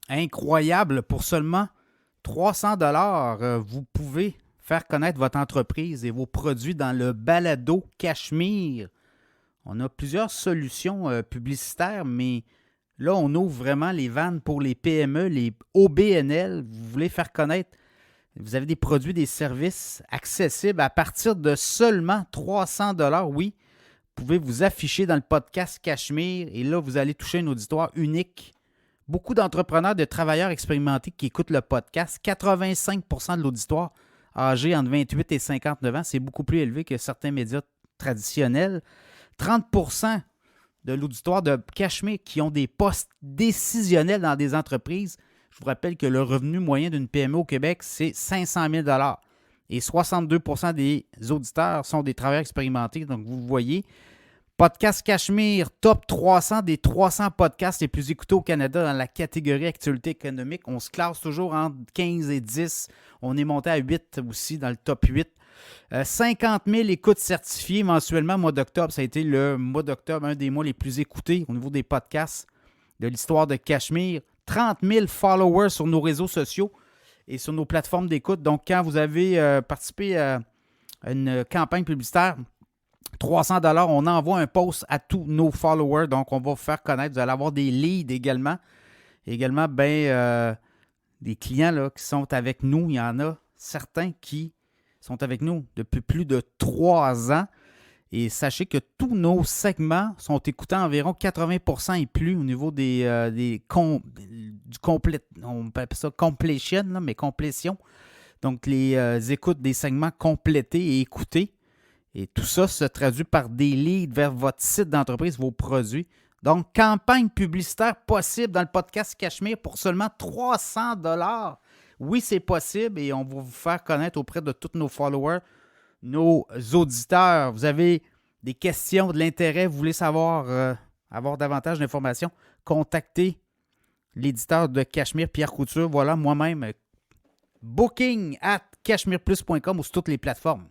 incroyable. Pour seulement 300 $, vous pouvez faire connaître votre entreprise et vos produits dans le balado Cachemire. On a plusieurs solutions publicitaires, mais là, on ouvre vraiment les vannes pour les PME, les OBNL. Vous voulez faire connaître, vous avez des produits, des services accessibles à partir de seulement 300 $. Oui, vous pouvez vous afficher dans le podcast Cachemire et là, vous allez toucher un auditoire unique. Beaucoup d'entrepreneurs, de travailleurs expérimentés qui écoutent le podcast, 85% de l'auditoire âgé entre 28 et 59 ans, c'est beaucoup plus élevé que certains médias traditionnels. 30% de l'auditoire de Cachemire qui ont des postes décisionnels dans des entreprises. Je vous rappelle que le revenu moyen d'une PME au Québec, c'est 500 000 $. Et 62% des auditeurs sont des travailleurs expérimentés. Donc, vous voyez, Podcast Cachemire, top 300 des 300 podcasts les plus écoutés au Canada dans la catégorie actualité économique. On se classe toujours entre 15 et 10. On est monté à 8 aussi dans le top 8. 50 000 écoutes certifiées mensuellement au mois d'octobre. Ça a été le mois d'octobre, un des mois les plus écoutés au niveau des podcasts de l'histoire de Cachemire. 30 000 followers sur nos réseaux sociaux et sur nos plateformes d'écoute. Donc, quand vous avez participé à une campagne publicitaire, 300 $, on envoie un post à tous nos followers. Donc, on va vous faire connaître. Vous allez avoir des leads également. Également, des clients là, qui sont avec nous. Il y en a certains qui sont avec nous depuis plus de 3 ans. Et sachez que tous nos segments sont écoutés environ 80% et plus au niveau du complet. On appelle ça completion, là, mais complétion. Donc, les écoutes des segments complétés et écoutés. Et tout ça se traduit par des leads vers votre site d'entreprise, vos produits. Donc, campagne publicitaire possible dans le podcast Cachemire pour seulement 300 $. Oui, c'est possible et on va vous faire connaître auprès de tous nos followers, nos auditeurs. Vous avez des questions, de l'intérêt, vous voulez savoir, avoir davantage d'informations, contactez l'éditeur de Cachemire, Pierre Couture. Voilà, moi-même, booking@cachemireplus.com ou sur toutes les plateformes.